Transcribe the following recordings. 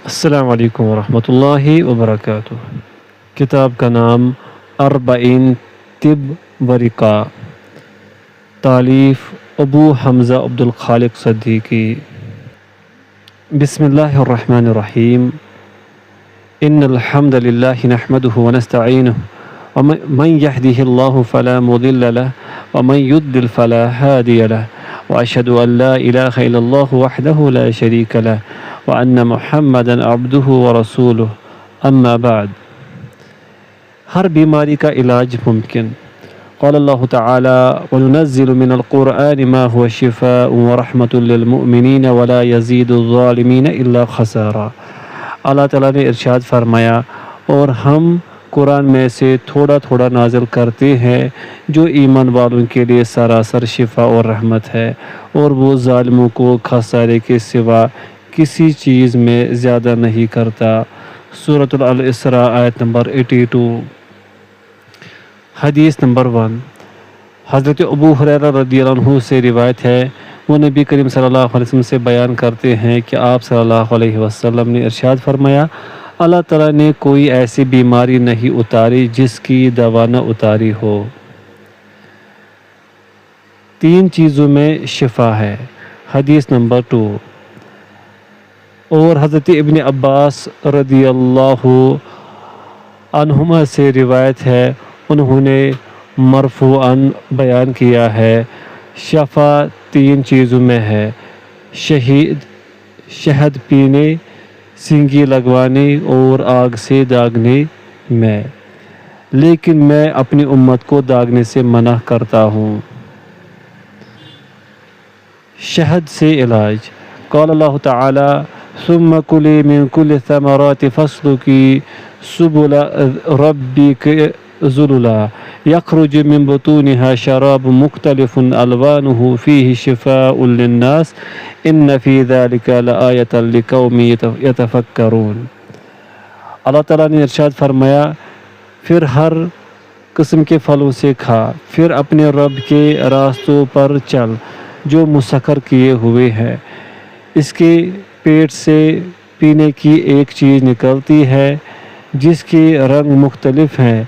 السلام علیکم ورحمۃ اللہ وبرکاتہ۔ کتاب کا نام اربعین طب و رقا، تالیف ابو حمزہ عبد الخالق صدیقی۔ بسم اللہ الرحمن الرحیم۔ ان الحمد للہ نحمده ونستعینہ ومن یهده اللہ فلا مضل له ومن یضلل فلا هادی له واشهد ان لا الہ الا اللہ وحدہ لا شریک له وان محمدا عبدہ ورسولہ، اما بعد۔ ہر بیماری کا علاج ممکن۔ قال اللہ تعالی وَنُنَزِّلُ مِنَ الْقُرْآنِ مَا هُوَ شِفَاءٌ وَرَحْمَةٌ لِّلْمُؤْمِنِينَ وَلَا يَزِيدُ الظَّالِمِينَ إِلَّا خَسَارًا۔ اللہ تعالیٰ نے ارشاد فرمایا، اور ہم قرآن میں سے تھوڑا تھوڑا نازل کرتے ہیں جو ایمان والوں کے لیے سراسر شفا اور رحمت ہے، اور وہ ظالموں کو خسارے کے سوا کسی چیز میں زیادہ نہیں کرتا۔ سورۃ الاسراء آیت نمبر 82۔ حدیث نمبر 1۔ حضرت ابو ہریرہ رضی اللہ عنہ سے روایت ہے، وہ نبی کریم صلی اللہ علیہ وسلم سے بیان کرتے ہیں کہ آپ صلی اللہ علیہ وسلم نے ارشاد فرمایا، اللہ تعالیٰ نے کوئی ایسی بیماری نہیں اتاری جس کی دوا نہ اتاری ہو۔ 3 چیزوں میں شفا ہے۔ حدیث نمبر 2۔ اور حضرت ابن عباس رضی اللہ عنہما سے روایت ہے، انہوں نے مرفوعاً بیان کیا ہے، شفا 3 چیزوں میں ہے، شہد پینے، سینگی لگوانے اور آگ سے داغنے میں، لیکن میں اپنی امت کو داغنے سے منع کرتا ہوں۔ شہد سے علاج۔ قال اللہ تعالی ثم کلی من کل الثمرات فاسلکی سبل ربک ذللا یخرج من بطونها شراب مختلف الوانه فیہ شفاء للناس ان فی ذلک لآیۃ لقوم یتفکرون۔ اللہ تعالیٰ نے ارشاد فرمایا، پھر ہر قسم کے پھلوں سے کھا، پھر اپنے رب کے راستوں پر چل جو مسخر کیے ہوئے ہیں، اس کے پیٹ سے پینے کی ایک چیز نکلتی ہے جس کے رنگ مختلف ہیں،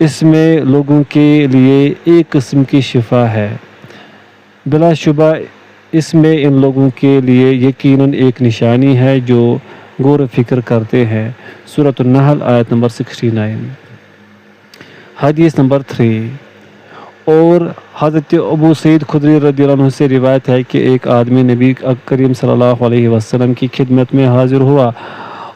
اس میں لوگوں کے لیے ایک قسم کی شفا ہے، بلا شبہ اس میں ان لوگوں کے لیے یقیناً ایک نشانی ہے جو غور و فکر کرتے ہیں۔ سورۃ النحل آیت نمبر 69۔ حدیث نمبر 3۔ اور حضرت ابو سعید خدری رضی اللہ عنہ سے روایت ہے کہ ایک آدمی نبی کریم صلی اللہ علیہ وسلم کی خدمت میں حاضر ہوا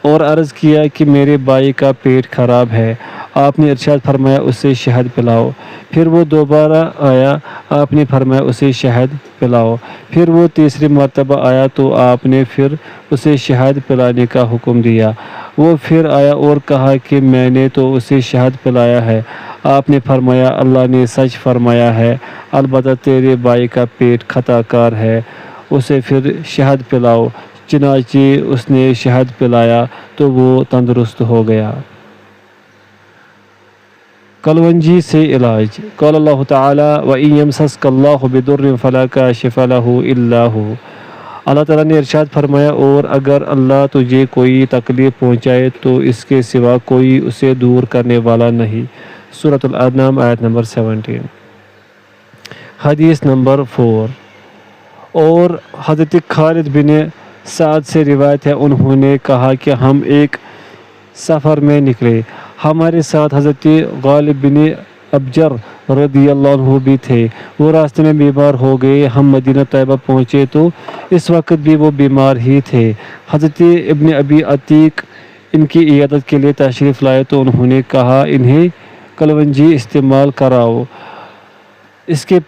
اور عرض کیا کہ میرے بھائی کا پیٹ خراب ہے۔ آپ نے ارشاد فرمایا، اسے شہد پلاؤ۔ پھر وہ دوبارہ آیا، آپ نے فرمایا اسے شہد پلاؤ۔ پھر وہ تیسری مرتبہ آیا تو آپ نے پھر اسے شہد پلانے کا حکم دیا۔ وہ پھر آیا اور کہا کہ میں نے تو اسے شہد پلایا ہے۔ آپ نے فرمایا، اللہ نے سچ فرمایا ہے، البتہ تیرے بھائی کا پیٹ خطا کار ہے، اسے پھر شہد پلاؤ۔ چنانچہ اس نے شہد پلایا تو وہ تندرست ہو گیا۔ کلونجی سے علاج۔ قال اللہ تعالی وَإِن يَمْسَسْكَ اللَّهُ بِضُرٍّ فَلَا كَاشِفَ لَهُ إِلَّا هُوَ۔ اللہ تعالیٰ نے ارشاد فرمایا، اور اگر اللہ تجھے کوئی تکلیف پہنچائے تو اس کے سوا کوئی اسے دور کرنے والا نہیں۔ سورۃ الانعام آیت نمبر 17۔ حدیث نمبر 4۔ اور حضرت خالد بن سعد سے روایت ہے، انہوں نے کہا کہ ہم ایک سفر میں نکلے، ہمارے ساتھ حضرت غالب بن ابجر رضی اللہ عنہ بھی تھے، وہ راستے میں بیمار ہو گئے۔ ہم مدینہ طیبہ پہنچے تو اس وقت بھی وہ بیمار ہی تھے۔ حضرت ابن ابی عتیق ان کی عیادت کے لیے تشریف لائے تو انہوں نے کہا انہیں کلونجی استعمال کراؤ، اس کے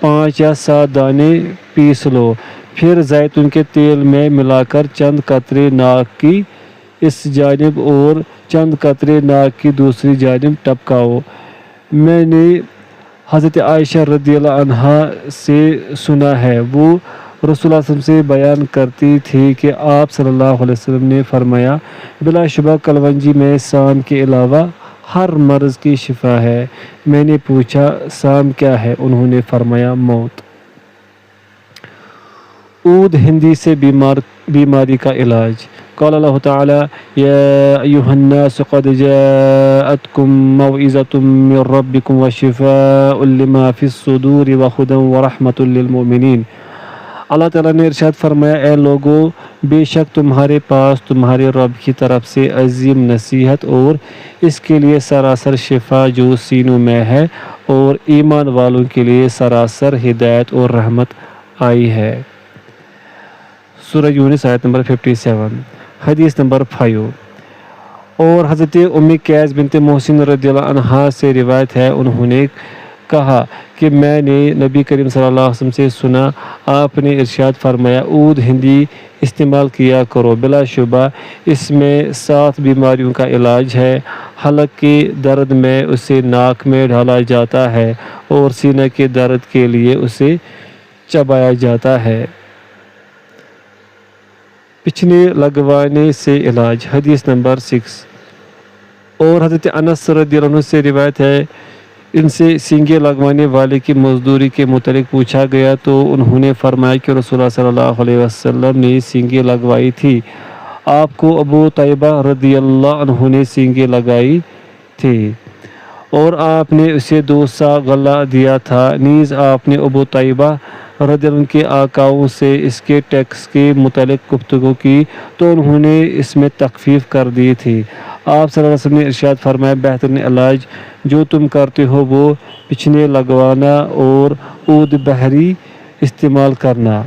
5 یا 7 دانے پیس لو، پھر زیتون کے تیل میں ملا کر چند قطرے ناک کی اس جانب اور چند قطرے ناک کی دوسری جانب ٹپکاؤ۔ میں نے حضرت عائشہ رضی اللہ عنہا سے سنا ہے، وہ رسول اللہ صلی اللہ علیہ وسلم سے بیان کرتی تھی کہ آپ صلی اللہ علیہ وسلم نے فرمایا، بلا شبہ کلونجی میں سام کے علاوہ ہر مرض کی شفا ہے۔ میں نے پوچھا سام کیا ہے؟ انہوں نے فرمایا موت۔ عود ہندی سے بیمار بیماری کا علاج۔ قال اللہ تعالی یا ایھا الناس قد جاءتکم موعظۃ من ربکم وشفاء لما فی الصدور وہدی ورحمۃ للمؤمنین۔ اللہ تعالیٰ نے ارشاد فرمایا اے لوگو بے شک تمہارے پاس تمہارے رب کی طرف سے عظیم نصیحت اور اس کے لیے سراسر شفا جو سینوں میں ہے اور ایمان والوں کے لیے سراسر ہدایت اور رحمت آئی ہے۔ سورہ یونس آیت نمبر 57۔ حدیث نمبر 5۔ اور حضرت قیس بنت محسن رضی اللہ عنہا سے روایت ہے، انہوں نے کہا کہ میں نے نبی کریم صلی اللہ علیہ وسلم سے سنا، آپ نے ارشاد فرمایا عود ہندی استعمال کیا کرو، بلا شبہ اس میں 7 بیماریوں کا علاج ہے۔ حلق کے درد میں اسے ناک میں ڈالا جاتا ہے اور سینہ کے درد کے لیے اسے چبایا جاتا ہے۔ پچھنے لگوانے سے علاج۔ حدیث نمبر 6۔ اور حضرت انس رضی اللہ عنہ سے روایت ہے، ان سے سینگے لگوانے والے کی مزدوری کے متعلق پوچھا گیا تو انہوں نے فرمایا کہ رسول اللہ صلی اللہ علیہ وسلم نے سینگے لگوائی تھی، آپ کو ابو طیبہ رضی اللہ عنہ نے سینگے لگائی تھی اور آپ نے اسے 2 سا غلہ دیا تھا، نیز آپ نے ابو طیبہ رضی اللہ عنہ کے آقاؤں سے اس کے ٹیکس کے متعلق گفتگو کی تو انہوں نے اس میں تخفیف کر دی تھی۔ آپ صلی اللہ علیہ وسلم نے ارشاد فرمایا بہترین علاج جو تم کرتے ہو وہ پچھنے لگوانا اور عود بحری استعمال کرنا۔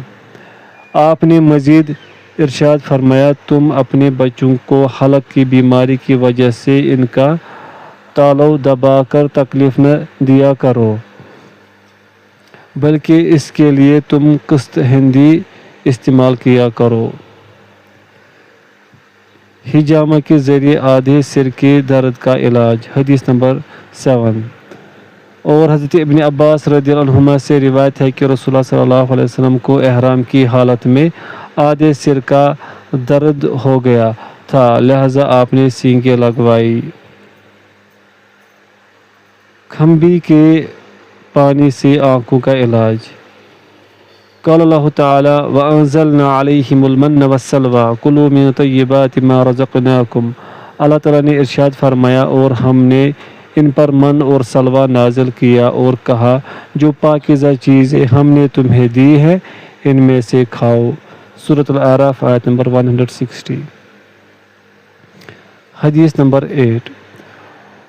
آپ نے مزید ارشاد فرمایا تم اپنے بچوں کو حلق کی بیماری کی وجہ سے ان کا تالو دبا کر تکلیف نہ دیا کرو، بلکہ اس کے لیے تم قسط ہندی استعمال کیا کرو۔ ہجامہ کے ذریعے آدھے سر کے درد کا علاج۔ حدیث نمبر 7۔ اور حضرت ابن عباس رضی اللہ عنہما سے روایت ہے کہ رسول اللہ صلی اللہ علیہ وسلم کو احرام کی حالت میں آدھے سر کا درد ہو گیا تھا، لہذا آپ نے سینگیں لگوائی۔ کھمبی کے پانی سے آنکھوں کا علاج۔ قال اللہ تعالی وَأَنزَلْنَا عَلَيْهِمُ الْمَنَّ وَالسَّلْوَىٰ كُلُوا مِن طَيِّبَاتِ مَا رَزَقْنَاكُمْ۔ اللہ تعالیٰ نے ارشاد فرمایا اور ہم نے ان پر من اور سلوہ نازل کیا اور کہا جو پاکیزہ چیزیں ہم نے تمہیں دی ہے ان میں سے کھاؤ۔ سورۃ الاعراف آیت نمبر 160۔ حدیث نمبر 8۔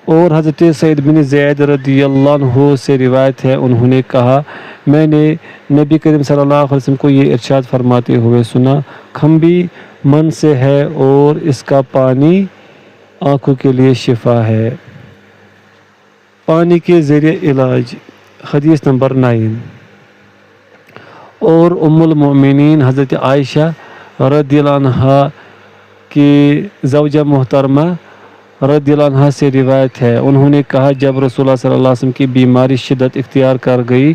اور حضرت سعید بن زید رضی اللہ عنہ سے روایت ہے، انہوں نے کہا میں نے نبی کریم صلی اللہ علیہ وسلم کو یہ ارشاد فرماتے ہوئے سنا، کھمبی من سے ہے اور اس کا پانی آنکھوں کے لیے شفا ہے۔ پانی کے ذریعے علاج۔ حدیث نمبر 9۔ اور ام المؤمنین حضرت عائشہ رضی اللہ عنہا کی زوجہ محترمہ رضی اللہ عنہ سے روایت ہے، انہوں نے کہا جب رسول اللہ صلی اللہ علیہ وسلم کی بیماری شدت اختیار کر گئی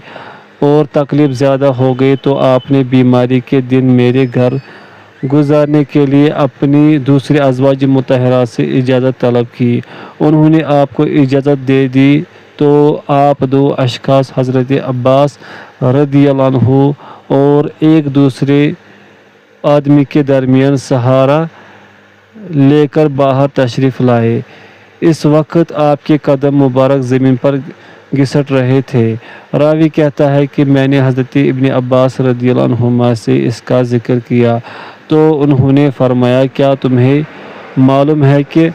اور تکلیف زیادہ ہو گئی تو آپ نے بیماری کے دن میرے گھر گزارنے کے لیے اپنی دوسرے ازواج مطہرات سے اجازت طلب کی۔ انہوں نے آپ کو اجازت دے دی تو آپ 2 اشخاص حضرت عباس رضی اللہ عنہ اور ایک دوسرے آدمی کے درمیان سہارا لے کر باہر تشریف لائے۔ اس وقت آپ کے قدم مبارک زمین پر گھسٹ رہے تھے۔ راوی کہتا ہے کہ میں نے حضرت ابن عباس رضی اللہ عنہما سے اس کا ذکر کیا تو انہوں نے فرمایا کیا تمہیں معلوم ہے کہ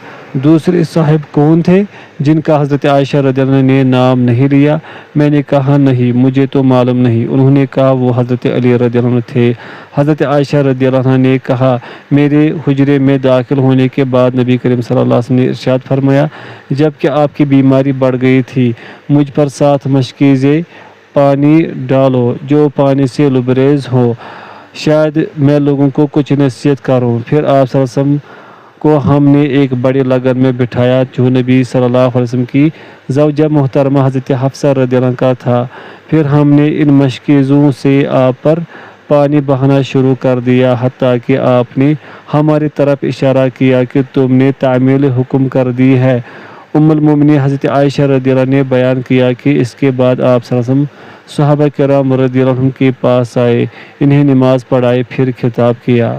دوسرے صاحب کون تھے جن کا حضرت عائشہ رضی اللہ عنہ نے نام نہیں لیا؟ میں نے کہا نہیں مجھے تو معلوم نہیں۔ انہوں نے کہا وہ حضرت علی رضی اللہ عنہ تھے۔ حضرت عائشہ رضی اللہ عنہ نے کہا میرے حجرے میں داخل ہونے کے بعد نبی کریم صلی اللہ علیہ وسلم نے ارشاد فرمایا جب کہ آپ کی بیماری بڑھ گئی تھی مجھ پر 7 مشکیزیں پانی ڈالو جو پانی سے لبریز ہو، شاید میں لوگوں کو کچھ نصیحت کروں۔ پھر آپ صلی اللہ علیہ وسلم کو ہم نے ایک بڑے لگن میں بٹھایا جو نبی صلی اللہ علیہ وسلم کی زوجہ محترمہ حضرت حفصہ رضی اللہ عنہ کا تھا۔ پھر ہم نے ان مشکیزوں سے آپ پر پانی بہانا شروع کر دیا حتیٰ کہ آپ نے ہماری طرف اشارہ کیا کہ تم نے تعمیل حکم کر دی ہے۔ ام المومنین حضرت عائشہ رضی اللہ عنہ نے بیان کیا کہ اس کے بعد آپ صلی اللہ علیہ وسلم صحابہ کرام رضی اللہ عنہ کے پاس آئے، انہیں نماز پڑھائی، پھر خطاب کیا۔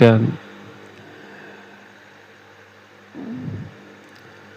10।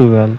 12।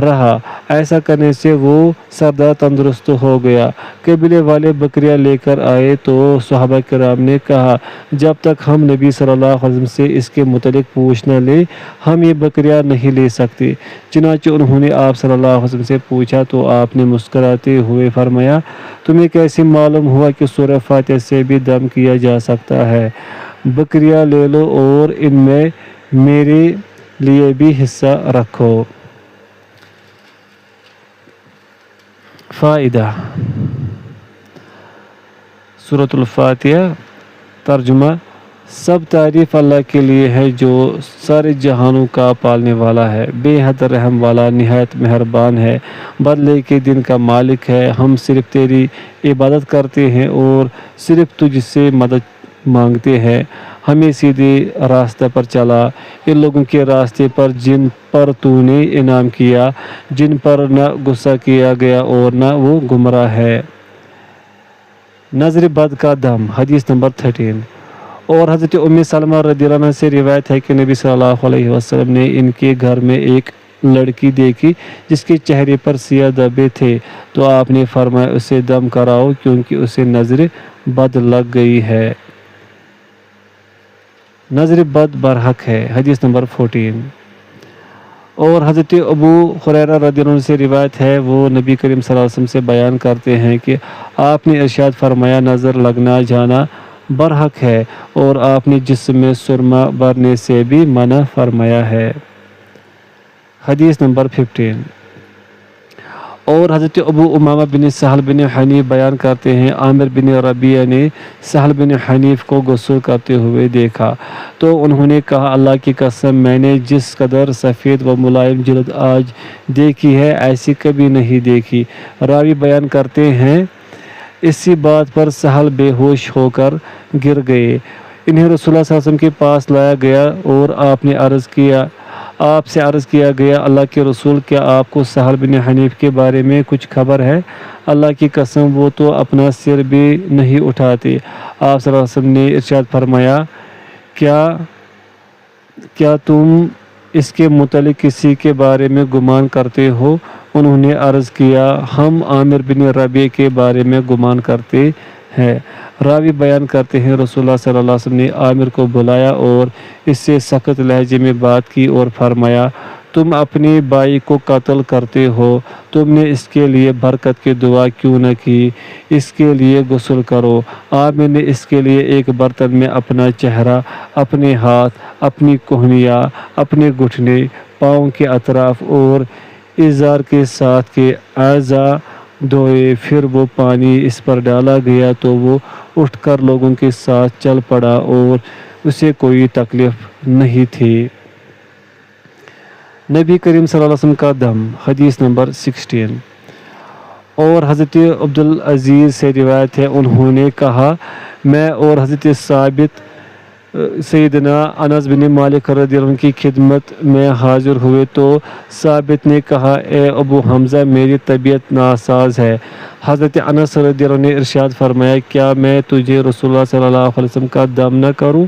رہا۔ ایسا کرنے سے وہ سردار تندرست ہو گیا۔ قبیلے والے بکریاں لے کر آئے تو صحابہ کرام نے کہا جب تک ہم نبی صلی اللہ علیہ وسلم سے اس کے متعلق پوچھ نہ لیں ہم یہ بکریاں نہیں لے سکتے۔ چنانچہ انہوں نے آپ صلی اللہ علیہ وسلم سے پوچھا تو آپ نے مسکراتے ہوئے فرمایا تمہیں کیسے معلوم ہوا کہ سورہ فاتحہ سے بھی دم کیا جا سکتا ہے؟ بکریاں لے لو اور ان میں میرے لیے بھی حصہ رکھو۔ فائدہ: سورۃ الفاتحہ ترجمہ: سب تعریف اللہ کے لیے ہے جو سارے جہانوں کا پالنے والا ہے، بے حد رحم والا، نہایت مہربان ہے، بدلے کے دن کا مالک ہے۔ ہم صرف تیری عبادت کرتے ہیں اور صرف تجھ سے مدد مانگتے ہیں۔ ہمیں سیدھے راستے پر چلا، ان لوگوں کے راستے پر جن پر تو نے انعام کیا، جن پر نہ غصہ کیا گیا اور نہ وہ گمراہ ہے۔ نظر بد کا دم، حدیث نمبر 13۔ اور حضرت ام سلمہ رضی اللہ عنہ سے روایت ہے کہ نبی صلی اللہ علیہ وسلم نے ان کے گھر میں ایک لڑکی دیکھی جس کے چہرے پر سیاہ دھبے تھے تو آپ نے فرمایا اسے دم کراؤ کیونکہ اسے نظر بد لگ گئی ہے۔ نظر بد برحق ہے، حدیث نمبر 14۔ اور حضرت ابو ہریرہ رضی اللہ عنہ سے روایت ہے، وہ نبی کریم صلی اللہ علیہ وسلم سے بیان کرتے ہیں کہ آپ نے ارشاد فرمایا نظر لگنا جانا برحق ہے اور آپ نے جسم میں سرما بھرنے سے بھی منع فرمایا ہے۔ حدیث نمبر 15۔ اور حضرت ابو امامہ بن سہل بن حنیف بیان کرتے ہیں عامر بن ربیعہ نے سہل بن حنیف کو غسل کرتے ہوئے دیکھا تو انہوں نے کہا اللہ کی قسم میں نے جس قدر سفید و ملائم جلد آج دیکھی ہے ایسی کبھی نہیں دیکھی۔ راوی بیان کرتے ہیں اسی بات پر سہل بے ہوش ہو کر گر گئے۔ انہیں رسول اللہ صلی اللہ علیہ وسلم کے پاس لایا گیا اور آپ سے عرض کیا گیا اللہ کے رسول کیا آپ کو سہل بن حنیف کے بارے میں کچھ خبر ہے؟ اللہ کی قسم وہ تو اپنا سر بھی نہیں اٹھاتے۔ آپ صلی اللہ علیہ وسلم نے ارشاد فرمایا کیا تم اس کے متعلق کسی کے بارے میں گمان کرتے ہو؟ انہوں نے عرض کیا ہم عامر بن ربیعہ کے بارے میں گمان کرتے ہیں۔ راوی بیان کرتے ہیں رسول اللہ صلی اللہ علیہ وسلم نے عامر کو بلایا اور اس سے سخت لہجے میں بات کی اور فرمایا تم اپنے بھائی کو قتل کرتے ہو، تم نے اس کے لیے برکت کی دعا کیوں نہ کی؟ اس کے لیے غسل کرو۔ عامر نے اس کے لیے ایک برتن میں اپنا چہرہ، اپنے ہاتھ، اپنی کہنیاں، اپنے گھٹنے، پاؤں کے اطراف اور ازار کے ساتھ کے اعضاء دھوئے، پھر وہ پانی اس پر ڈالا گیا تو وہ اٹھ کر لوگوں کے ساتھ چل پڑا اور اسے کوئی تکلیف نہیں تھی۔ نبی کریم صلی اللہ علیہ وسلم کا دم، حدیث نمبر 16۔ اور حضرت عبدالعزیز سے روایت ہے انہوں نے کہا میں اور حضرت ثابت سیدنا انس بن مالک رضی اللہ عنہ کی خدمت میں حاضر ہوئے تو ثابت نے کہا اے ابو حمزہ میری طبیعت ناساز ہے۔ حضرت انس رضی اللہ عنہ نے ارشاد فرمایا کیا میں تجھے رسول اللہ صلی اللہ علیہ وسلم کا دم نہ کروں؟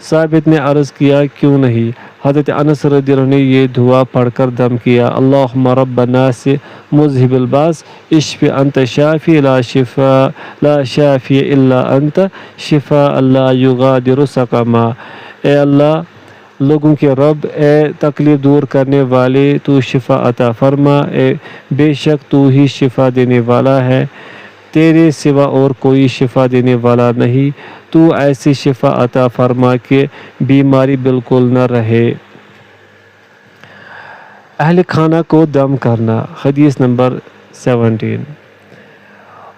ثابت نے عرض کیا کیوں نہیں؟ حضرت انس رضی اللہ عنہ نے یہ دعا پڑھ کر دم کیا اللہم رب الناس مذہب الباس اشف انت شافی لا شافی الا انت شفاء لا یغادر سقما۔ اے اللہ لوگوں کے رب، اے تکلیف دور کرنے والے تو شفا عطا فرما، بے شک تو ہی شفا دینے والا ہے، تیرے سوا اور کوئی شفا دینے والا نہیں، تو ایسی شفا عطا فرما کہ بیماری بالکل نہ رہے۔ اہل خانہ کو دم کرنا، حدیث نمبر 17۔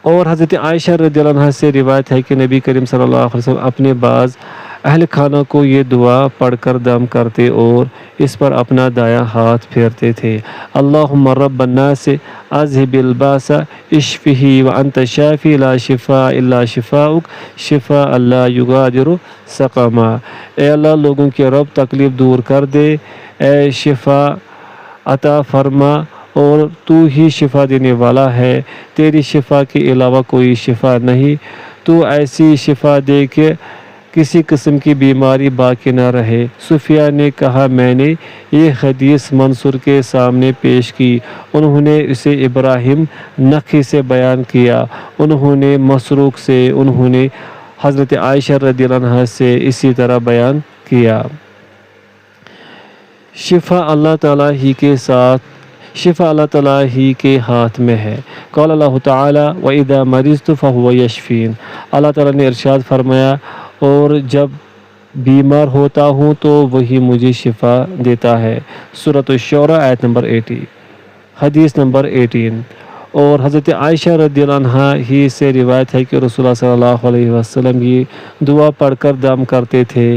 اور حضرت عائشہ رضی اللہ عنہ سے روایت ہے کہ نبی کریم صلی اللہ علیہ وسلم اپنے بعض اہل خانہ کو یہ دعا پڑھ کر دم کرتے اور اس پر اپنا دایاں ہاتھ پھیرتے تھے اللہم رب الناس اذہب الباس اشفہ وانت شافی لا شفاء الا شفاؤک شفاء لا یغادر سقما۔ اے اللہ لوگوں کے رب تکلیف دور کر دے، اے شفا عطا فرما اور تو ہی شفا دینے والا ہے، تیری شفا کے علاوہ کوئی شفا نہیں، تو ایسی شفا دے کہ کسی قسم کی بیماری باقی نہ رہے۔ سفیان نے کہا میں نے یہ حدیث منصور کے سامنے پیش کی، انہوں نے اسے ابراہیم نخعی سے بیان کیا، انہوں نے مسروق سے، انہوں نے حضرت عائشہ رضی اللہ عنہا سے اسی طرح بیان کیا۔ شفا اللہ تعالیٰ ہی کے ہاتھ میں ہے۔ قال اللہ تعالیٰ وَإِذَا مَرِضْتُ فَهُوَ يَشْفِينِ، اللہ تعالیٰ نے ارشاد فرمایا اور جب بیمار ہوتا ہوں تو وہی مجھے شفا دیتا ہے۔ سورۃ الشعراء آیت نمبر 80، حدیث نمبر 18۔ اور حضرت عائشہ رضی اللہ عنہا ہی سے روایت ہے کہ رسول اللہ صلی اللہ علیہ وسلم یہ دعا پڑھ کر دم کرتے تھے،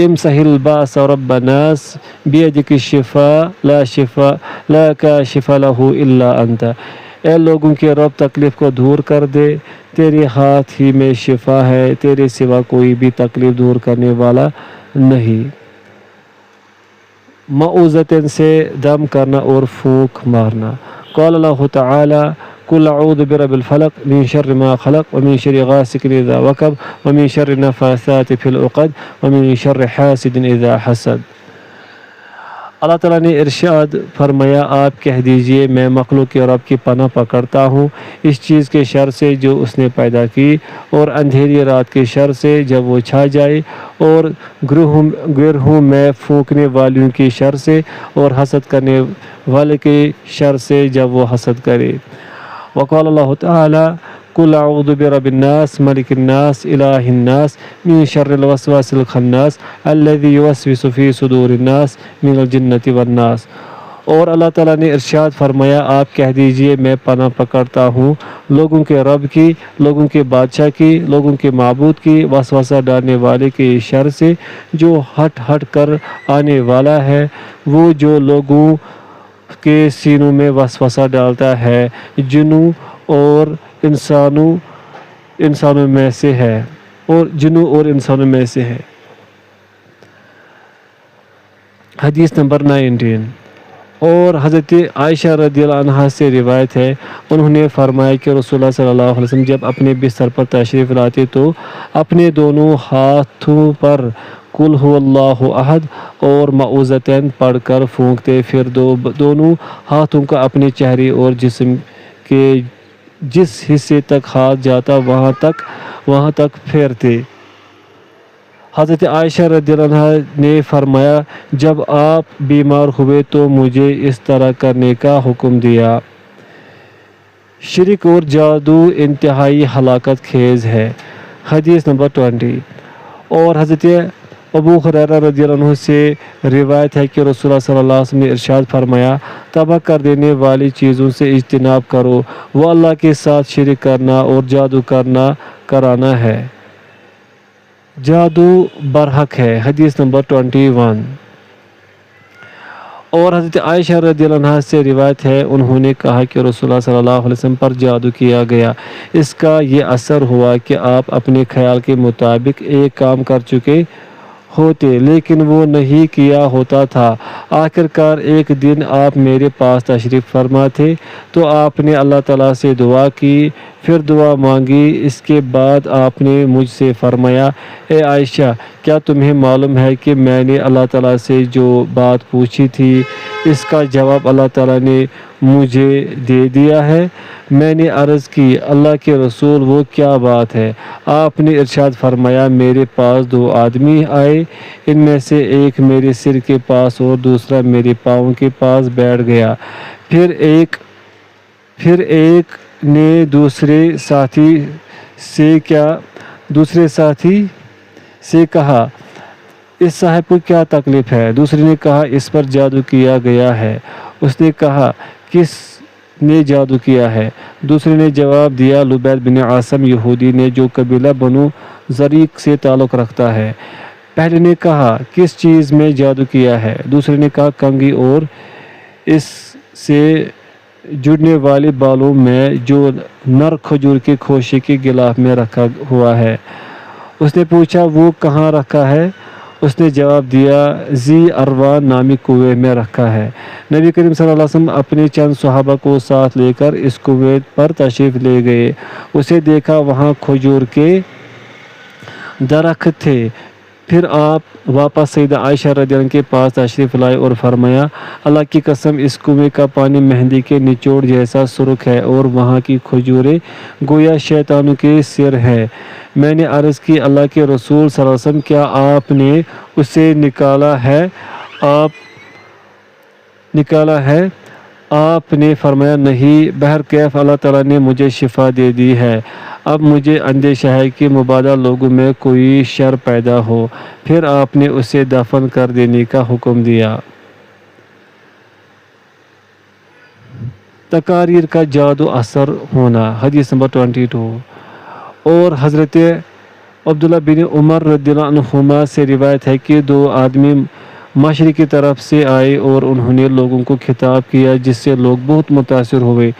امسح الباس رب الناس بیدک الشفاء لا کاشف لہ الا انت، اے لوگوں کے رب تکلیف کو دور کر دے، تیرے ہاتھ ہی میں شفا ہے، تیرے سوا کوئی بھی تکلیف دور کرنے والا نہیں۔ معوذتین سے دم کرنا اور پھونک مارنا۔ قال اللہ تعالی قل اعوذ برب الفلق من شر ما خلق ومن شر غاسق اذا وقب ومن شر النفاثات في العقد ومن شر حاسد اذا حسد۔ اللہ تعالیٰ نے ارشاد فرمایا آپ کہہ دیجئے میں مخلوق کے رب کی پناہ پکڑتا ہوں اس چیز کے شر سے جو اس نے پیدا کی، اور اندھیری رات کے شر سے جب وہ چھا جائے، اور گروہوں میں پھونکنے والیوں کی شر سے، اور حسد کرنے والے کے شر سے جب وہ حسد کرے۔ وقال اللہ تعالی قل اعوذ برب الناس ملک الناس الہ الناس من شر الوسواس الخناس الذی یوسوس فی صدور الناس من الجنۃ والناس۔ اور اللہ تعالیٰ نے ارشاد فرمایا آپ کہہ دیجئے میں پناہ پکڑتا ہوں لوگوں کے رب کی، لوگوں کے بادشاہ کی، لوگوں کے معبود کی وسوسہ ڈالنے والے کے شر سے جو ہٹ کر آنے والا ہے، وہ جو لوگوں کے سینوں میں وسوسہ ڈالتا ہے، جنوں اور انسانوں میں سے ہے، حدیث نمبر 19۔ اور حضرت عائشہ رضی اللہ عنہا سے روایت ہے، انہوں نے فرمایا کہ رسول اللہ صلی اللہ علیہ وسلم جب اپنے بستر پر تشریف لاتے تو اپنے دونوں ہاتھوں پر قل هو اللہ احد اور معوذتین پڑھ کر پھونکتے، پھر دونوں ہاتھوں کا اپنے چہرے اور جسم کے جس حصے تک ہاتھ جاتا وہاں تک پھیرتے۔ حضرت عائشہ رضی اللہ عنہا نے فرمایا جب آپ بیمار ہوئے تو مجھے اس طرح کرنے کا حکم دیا۔ شرک اور جادو انتہائی ہلاکت خیز ہے۔ حدیث نمبر 20۔ اور حضرت ابو ہریرہ رضی اللہ عنہ سے روایت ہے کہ رسول اللہ صلی اللہ علیہ وسلم نے ارشاد فرمایا تباہ کر دینے والی چیزوں سے اجتناب کرو، وہ اللہ کے ساتھ شرک کرنا اور جادو کرانا ہے، جادو برحق ہے۔ حدیث نمبر 21۔ اور حضرت عائشہ رضی اللہ عنہا سے روایت ہے انہوں نے کہا کہ رسول اللہ صلی اللہ علیہ وسلم پر جادو کیا گیا، اس کا یہ اثر ہوا کہ آپ اپنے خیال کے مطابق ایک کام کر چکے ہوتے لیکن وہ نہیں کیا ہوتا تھا۔ آخر کار ایک دن آپ میرے پاس تشریف فرما تھے تو آپ نے اللہ تعالیٰ سے دعا کی، پھر دعا مانگی، اس کے بعد آپ نے مجھ سے فرمایا اے عائشہ کیا تمہیں معلوم ہے کہ میں نے اللہ تعالیٰ سے جو بات پوچھی تھی اس کا جواب اللہ تعالیٰ نے مجھے دے دیا ہے؟ میں نے عرض کی اللہ کے رسول وہ کیا بات ہے؟ آپ نے ارشاد فرمایا میرے پاس دو آدمی آئے، ان میں سے ایک میرے سر کے پاس اور دوسرا میرے پاؤں کے پاس بیٹھ گیا، پھر ایک نے دوسرے ساتھی سے کہا اس صاحب کو کیا تکلیف ہے؟ دوسرے نے کہا اس پر جادو کیا گیا ہے۔ اس نے کہا کس نے جادو کیا ہے؟ دوسرے نے جواب دیا لبید بن عاصم یہودی نے جو قبیلہ بنو زریق سے تعلق رکھتا ہے۔ پہلے نے کہا کس چیز میں جادو کیا ہے؟ دوسرے نے کہا کنگھی اور اس سے جڑنے والے بالوں میں جو نر کھجور کے خوشے کے غلاف میں رکھا ہوا ہے۔ اس نے پوچھا وہ کہاں رکھا ہے؟ اس نے جواب دیا ذی اروان نامی کنویں میں رکھا ہے۔ نبی کریم صلی اللہ علیہ وسلم اپنے چند صحابہ کو ساتھ لے کر اس کنویں پر تشریف لے گئے، اسے دیکھا وہاں کھجور کے درخت تھے۔ پھر آپ واپس سیدہ عائشہ رضی اللہ عنہ کے پاس تشریف لائے اور فرمایا اللہ کی قسم اس کنویں کا پانی مہندی کے نچوڑ جیسا سرخ ہے اور وہاں کی کھجوریں گویا شیطانوں کے سر ہے۔ میں نے عرض کی اللہ کے رسول صلی اللہ علیہ وسلم کیا آپ نے اسے نکالا ہے؟ آپ نے فرمایا نہیں، بہرکیف اللہ تعالیٰ نے مجھے شفا دے دی ہے، اب مجھے اندیشہ ہے کہ مبادا لوگوں میں کوئی شر پیدا ہو۔ پھر آپ نے اسے دفن کر دینے کا حکم دیا۔ تقاریر کا جادو اثر ہونا، حدیث نمبر 22۔ اور حضرت عبداللہ بن عمر رضی اللہ عنہما سے روایت ہے کہ دو آدمی مشرق کی طرف سے آئے اور انہوں نے لوگوں کو خطاب کیا جس سے لوگ بہت متاثر ہوئے۔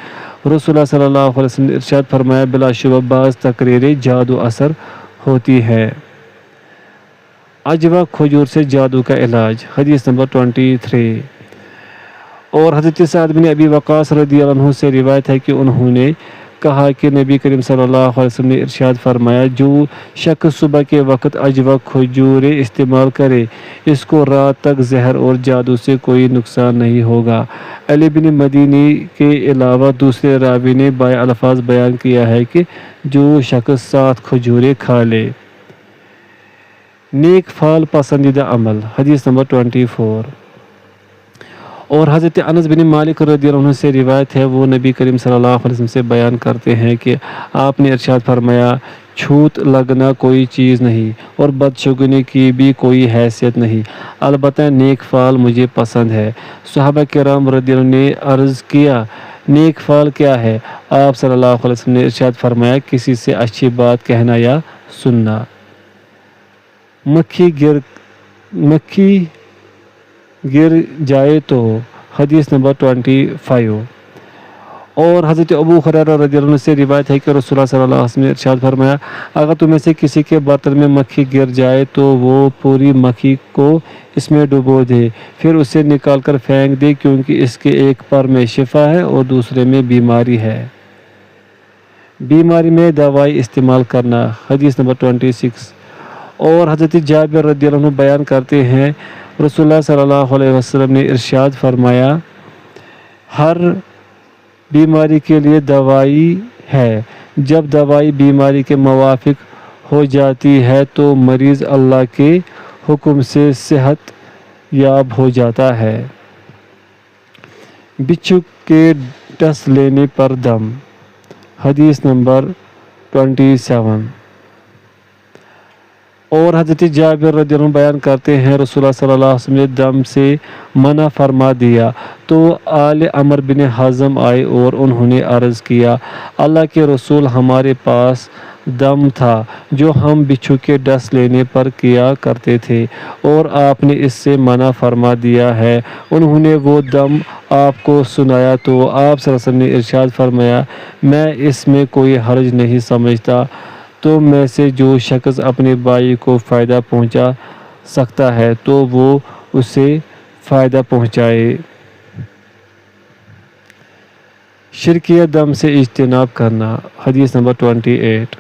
رسول اللہ صلی اللہ علیہ وسلم نے ارشاد فرمایا بلا شبہ بعض تقریریں جادو اثر ہوتی ہے۔ عجوہ کھجور سے جادو کا علاج، حدیث نمبر 23۔ اور حضرت سعد بن ابی وقاص رضی اللہ عنہ سے روایت ہے کہ انہوں نے کہا کہ نبی کریم صلی اللہ علیہ وسلم نے ارشاد فرمایا جو شخص صبح کے وقت عجوہ کھجوریں استعمال کرے اس کو رات تک زہر اور جادو سے کوئی نقصان نہیں ہوگا۔ علی بن مدینی کے علاوہ دوسرے راوی نے بائیں الفاظ بیان کیا ہے کہ جو شخص 7 کھجوریں کھا لے۔ نیک فال پسندیدہ عمل، حدیث نمبر 24۔ اور حضرت انس بن مالک رضی اللہ عنہ سے روایت ہے وہ نبی کریم صلی اللہ علیہ وسلم سے بیان کرتے ہیں کہ آپ نے ارشاد فرمایا چھوت لگنا کوئی چیز نہیں اور بدشگونی کی بھی کوئی حیثیت نہیں، البتہ نیک فال مجھے پسند ہے۔ صحابہ کرام رضی اللہ عنہ نے عرض کیا نیک فال کیا ہے؟ آپ صلی اللہ علیہ وسلم نے ارشاد فرمایا کسی سے اچھی بات کہنا یا سننا، مکھی گر جائے تو، حدیث نمبر 25۔ اور حضرت ابو ہریرہ رضی اللہ عنہ سے روایت ہے کہ رسول اللہ صلی اللہ علیہ وسلم نے ارشاد فرمایا اگر تم میں سے کسی کے برتن میں مکھی گر جائے تو وہ پوری مکھی کو اس میں ڈبو دے، پھر اسے نکال کر پھینک دے کیونکہ اس کے ایک پر میں شفا ہے اور دوسرے میں بیماری ہے۔ بیماری میں دوائی استعمال کرنا، حدیث نمبر 26۔ اور حضرت جابر رضی اللہ عنہ بیان کرتے ہیں رسول اللہ صلی اللہ علیہ وسلم نے ارشاد فرمایا ہر بیماری کے لیے دوائی ہے، جب دوائی بیماری کے موافق ہو جاتی ہے تو مریض اللہ کے حکم سے صحت یاب ہو جاتا ہے۔ بچھو کے ڈس لینے پر دم، حدیث نمبر 27۔ اور حضرت جابر رضی اللہ عنہ بیان کرتے ہیں رسول اللہ صلی اللہ علیہ وسلم نے دم سے منع فرما دیا تو آل عمر بن حزم آئے اور انہوں نے عرض کیا اللہ کے رسول ہمارے پاس دم تھا جو ہم بچھو کے ڈس لینے پر کیا کرتے تھے اور آپ نے اس سے منع فرما دیا ہے۔ انہوں نے وہ دم آپ کو سنایا تو آپ صلی اللہ علیہ وسلم نے ارشاد فرمایا میں اس میں کوئی حرج نہیں سمجھتا، تم میں سے جو شخص اپنے بھائی کو فائدہ پہنچا سکتا ہے تو وہ اسے فائدہ پہنچائے۔ شرکیہ دم سے اجتناب کرنا، حدیث نمبر 28۔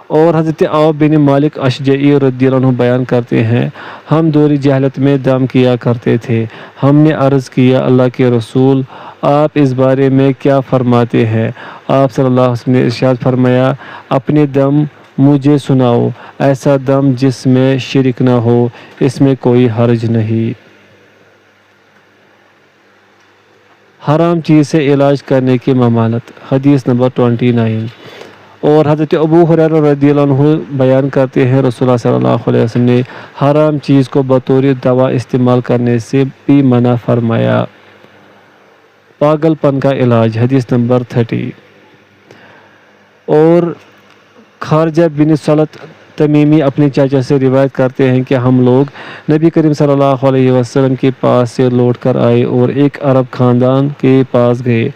اور حضرت عوف بن مالک اشجعی رضی اللہ عنہ بیان کرتے ہیں ہم دور جہالت میں دم کیا کرتے تھے، ہم نے عرض کیا اللہ کے رسول آپ اس بارے میں کیا فرماتے ہیں؟ آپ صلی اللہ علیہ وسلم نے ارشاد فرمایا اپنے دم مجھے سناؤ، ایسا دم جس میں شرک نہ ہو، اس میں کوئی حرج نہیں۔ حرام چیز سے علاج کرنے کی ممانعت، حدیث نمبر 29۔ اور حضرت ابو ہریرہ رضی اللہ عنہ بیان کرتے ہیں رسول اللہ صلی اللہ علیہ وسلم نے حرام چیز کو بطور دوا استعمال کرنے سے بھی منع فرمایا۔ پاگل پن کا علاج، حدیث نمبر 30۔ اور خارجہ بن صلت تمیمی اپنے چاچا سے روایت کرتے ہیں کہ ہم لوگ نبی کریم صلی اللہ علیہ وسلم کے پاس سے لوٹ کر آئے اور ایک عرب خاندان کے پاس گئے۔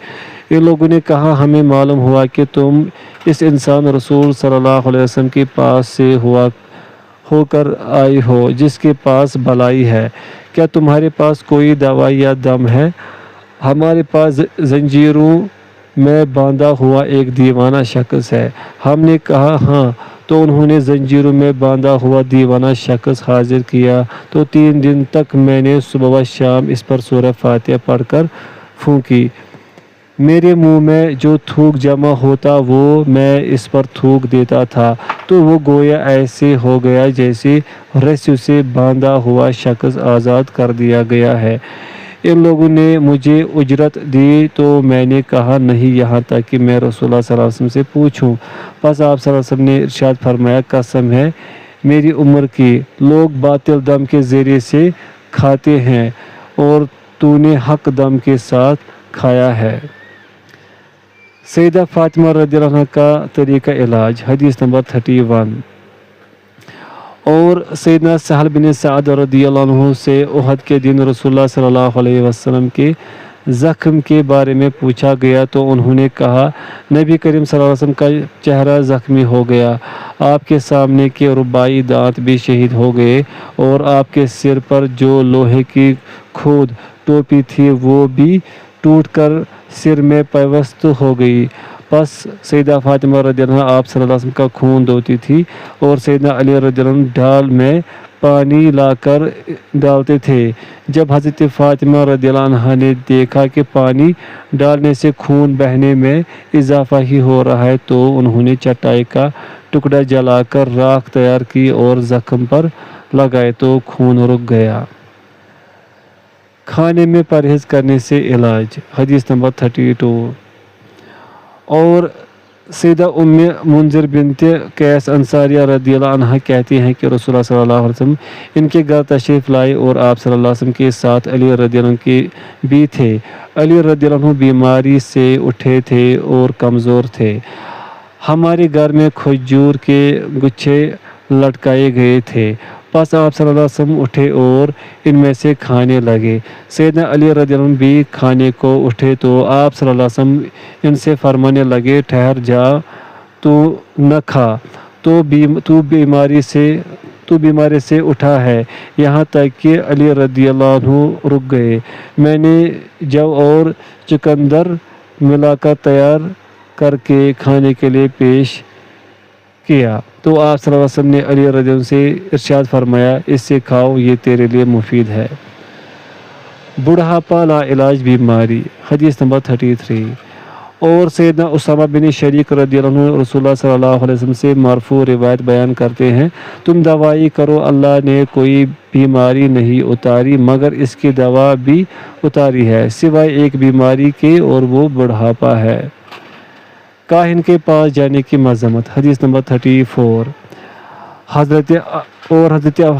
ان لوگوں نے کہا ہمیں معلوم ہوا کہ تم اس انسان رسول صلی اللہ علیہ وسلم کے پاس سے ہو کر آئی ہو جس کے پاس بلائی ہے، کیا تمہارے پاس کوئی دوائی یا دم ہے؟ ہمارے پاس زنجیروں میں باندھا ہوا ایک دیوانہ شخص ہے۔ ہم نے کہا ہاں، تو انہوں نے زنجیروں میں باندھا ہوا دیوانہ شخص حاضر کیا، تو 3 دن تک میں نے صبح و شام اس پر سورہ فاتحہ پڑھ کر پھونکی۔ میرے منہ میں جو تھوک جمع ہوتا وہ میں اس پر تھوک دیتا تھا، تو وہ گویا ایسے ہو گیا جیسے رسیوں سے باندھا ہوا شخص آزاد کر دیا گیا ہے۔ ان لوگوں نے مجھے اجرت دی تو میں نے کہا نہیں، یہاں تک کہ میں رسول اللہ صلی اللہ علیہ وسلم سے پوچھوں۔ پس آپ صلی اللہ علیہ وسلم نے ارشاد فرمایا، قسم ہے میری عمر کی، لوگ باطل دم کے ذریعے سے کھاتے ہیں اور تو نے حق دم کے ساتھ کھایا ہے۔ سیدہ فاطمہ رضی اللہ عنہ کا طریقہ علاج، حدیث نمبر 31۔ اور سیدنا سہل بن سعد رضی اللہ عنہ سے احد کے دن رسول اللہ صلی اللہ علیہ وسلم کے زخم کے بارے میں پوچھا گیا، تو انہوں نے کہا نبی کریم صلی اللہ علیہ وسلم کا چہرہ زخمی ہو گیا، آپ کے سامنے کے رباعی دانت بھی شہید ہو گئے، اور آپ کے سر پر جو لوہے کی کھود ٹوپی تھی وہ بھی ٹوٹ کر سر میں پیوست ہو گئی۔ پس سیدہ فاطمہ رضی اللہ عنہ آپ صلی اللہ علیہ وسلم کا خون دھوتی تھی، اور سیدنا علی رضی اللہ عنہ ڈھال میں پانی لا کر ڈالتے تھے۔ جب حضرت فاطمہ رضی اللہ عنہ نے دیکھا کہ پانی ڈالنے سے خون بہنے میں اضافہ ہی ہو رہا ہے، تو انہوں نے چٹائی کا ٹکڑا جلا کر راکھ تیار کی اور زخم پر لگائے، تو خون رک گیا۔ کھانے میں پرہیز کرنے سے علاج، حدیث نمبر 32۔ اور سیدہ ام منذر بنت قیس انصاریہ رضی اللہ عنہ کہتی ہیں کہ رسول اللہ صلی اللہ علیہ وسلم ان کے گھر تشریف لائے، اور آپ صلی اللہ علیہ وسلم کے ساتھ علی رضی اللہ عنہ کے بھی تھے۔ علی رضی اللہ عنہ بیماری سے اٹھے تھے اور کمزور تھے۔ ہمارے گھر میں کھجور کے گچھے لٹکائے گئے تھے، پس آپ صلی اللہ علیہ وسلم اٹھے اور ان میں سے کھانے لگے۔ سیدنا علی رضی اللہ عنہ بھی کھانے کو اٹھے، تو آپ صلی اللہ علیہ وسلم ان سے فرمانے لگے ٹھہر جا، تو نہ کھا، تو بیماری سے اٹھا ہے، یہاں تک کہ علی رضی اللہ عنہ رک گئے۔ میں نے جو اور چقندر ملا کر تیار کر کے کھانے کے لیے پیش کیا، تو آپ صلی اللہ علیہ وسلم نے علی رضی اللہ عنہ سے ارشاد فرمایا اس سے کھاؤ، یہ تیرے لیے مفید ہے۔ بڑھاپا لا علاج بیماری، حدیث نمبر 33۔ اور سیدنا اسامہ بن شریک رضی اللہ عنہ رسول اللہ صلی اللہ علیہ وسلم سے مرفوع روایت بیان کرتے ہیں، تم دوائی کرو، اللہ نے کوئی بیماری نہیں اتاری مگر اس کی دوا بھی اتاری ہے، سوائے ایک بیماری کے، اور وہ بڑھاپا ہے۔ کاہن کے پاس جانے کی مذمت، حدیث نمبر 34۔ حضرت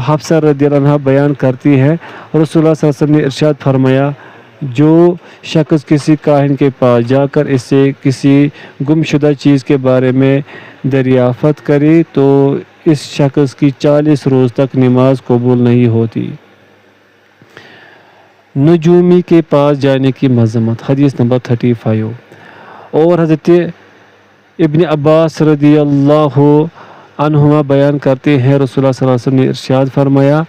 حفصہ رضی اللہ عنہ بیان کرتی ہے رسول اللہ صلی اللہ علیہ وسلم نے ارشاد فرمایا، جو شخص کسی کاہن کے پاس جا کر اس سے کسی گمشدہ چیز کے بارے میں دریافت کرے تو اس شخص کی 40 روز تک نماز قبول نہیں ہوتی۔ نجومی کے پاس جانے کی مذمت، حدیث نمبر 35۔ اور حضرت ابن عباس رضی اللہ عنہما بیان کرتے ہیں رسول اللہ صلی اللہ علیہ وسلم نے ارشاد فرمایا،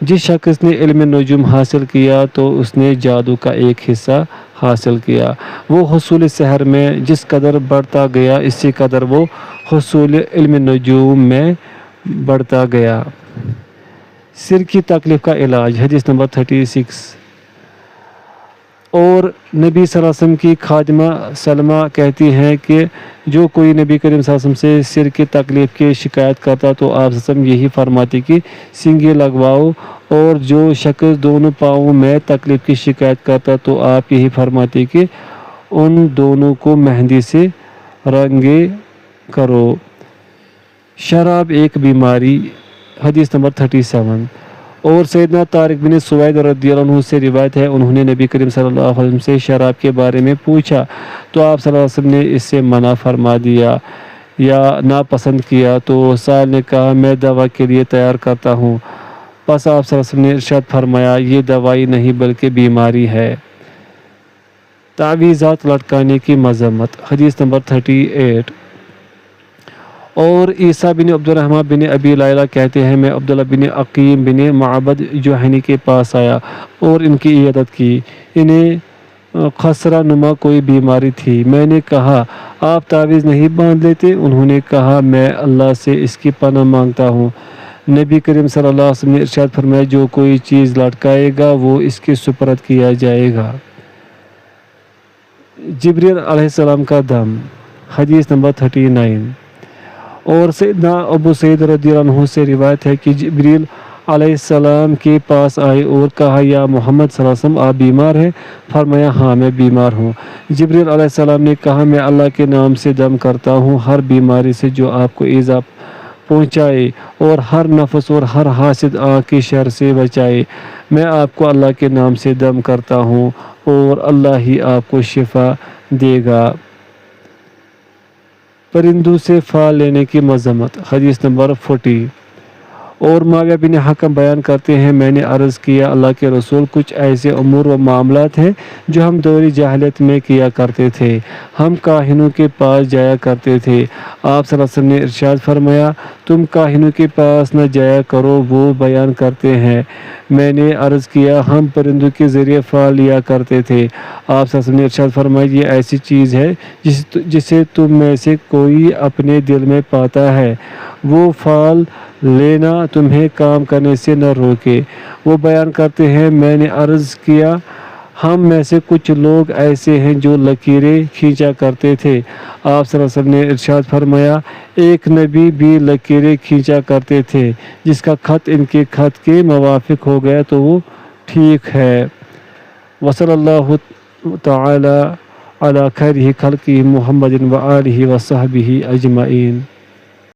جس شخص نے علم نجوم حاصل کیا تو اس نے جادو کا ایک حصہ حاصل کیا، وہ حصول سحر میں جس قدر بڑھتا گیا اسی قدر وہ حصول علم نجوم میں بڑھتا گیا۔ سر کی تکلیف کا علاج، حدیث نمبر 36۔ اور نبی صلی اللہ علیہ وسلم کی خادمہ سلمہ کہتی ہیں کہ جو کوئی نبی کریم صلی اللہ علیہ وسلم سے سر کی تکلیف کی شکایت کرتا تو آپ صلی اللہ علیہ وسلم یہی فرماتے کہ سینگے لگواؤ، اور جو شخص دونوں پاؤں میں تکلیف کی شکایت کرتا تو آپ یہی فرماتے کہ ان دونوں کو مہندی سے رنگے کرو۔ شراب ایک بیماری، حدیث نمبر 37۔ اور سیدنا طارق بن سوید رضی اللہ عنہ سے روایت ہے، انہوں نے نبی کریم صلی اللہ علیہ وسلم سے شراب کے بارے میں پوچھا تو آپ صلی اللہ علیہ وسلم نے اس سے منع فرما دیا یا ناپسند کیا، تو سائل نے کہا میں دوا کے لیے تیار کرتا ہوں، پس آپ صلی اللہ علیہ وسلم نے ارشاد فرمایا یہ دوائی نہیں بلکہ بیماری ہے۔ تعویذات لٹکانے کی مذمت، حدیث نمبر 38۔ اور عیسیٰ بن عبد الرحمن بن ابی لیلہ کہتے ہیں میں عبداللہ بن عقیم بن معبد جوہنی کے پاس آیا اور ان کی عیادت کی، انہیں خسرہ نما کوئی بیماری تھی، میں نے کہا آپ تعویذ نہیں باندھ لیتے؟ انہوں نے کہا میں اللہ سے اس کی پناہ مانگتا ہوں۔ نبی کریم صلی اللہ علیہ وسلم نے ارشاد فرمایا جو کوئی چیز لٹکائے گا وہ اس کے سپرد کیا جائے گا۔ جبریل علیہ السلام کا دم، حدیث نمبر 39۔ اور سیدنا ابو سعید رضی اللہ عنہ سے روایت ہے کہ جبریل علیہ السلام کے پاس آئے اور کہا یا محمد صلی اللہ علیہ وسلم آپ بیمار ہیں؟ فرمایا ہاں میں بیمار ہوں۔ جبریل علیہ السلام نے کہا میں اللہ کے نام سے دم کرتا ہوں ہر بیماری سے جو آپ کو ایذا پہنچائے اور ہر نفس اور ہر حاسد آنکھ کی شر سے بچائے۔ میں آپ کو اللہ کے نام سے دم کرتا ہوں اور اللہ ہی آپ کو شفا دے گا۔ پرندوں سے پھال لینے کی مذمت، حدیث نمبر 40۔ اور معاویہ بن حکم بیان کرتے ہیں میں نے عرض کیا اللہ کے رسول کچھ ایسے امور و معاملات ہیں جو ہم دور جاہلیت میں کیا کرتے تھے، ہم کاہنوں کے پاس جایا کرتے تھے۔ آپ صلی اللہ علیہ وسلم نے ارشاد فرمایا تم کاہنوں کے پاس نہ جایا کرو وہ بیان کرتے ہیں۔ میں نے عرض کیا ہم پرندوں کے ذریعے پھال لیا کرتے تھے۔ آپ صلی اللہ علیہ وسلم نے ارشاد فرمایا یہ ایسی چیز ہے جسے تم میں سے کوئی اپنے دل میں پاتا ہے، وہ پھال لینا تمہیں کام کرنے سے نہ روکے۔ وہ بیان کرتے ہیں میں نے عرض کیا ہم میں سے کچھ لوگ ایسے ہیں جو لکیریں کھینچا کرتے تھے۔ آپ صلی اللہ علیہ وسلم نے ارشاد فرمایا ایک نبی بھی لکیریں کھینچا کرتے تھے، جس کا خط ان کے خط کے موافق ہو گیا تو وہ ٹھیک ہے۔ وصلی اللہ تعالی علی خیر خلقہ محمد و آلہ و صحبہ اجمعین۔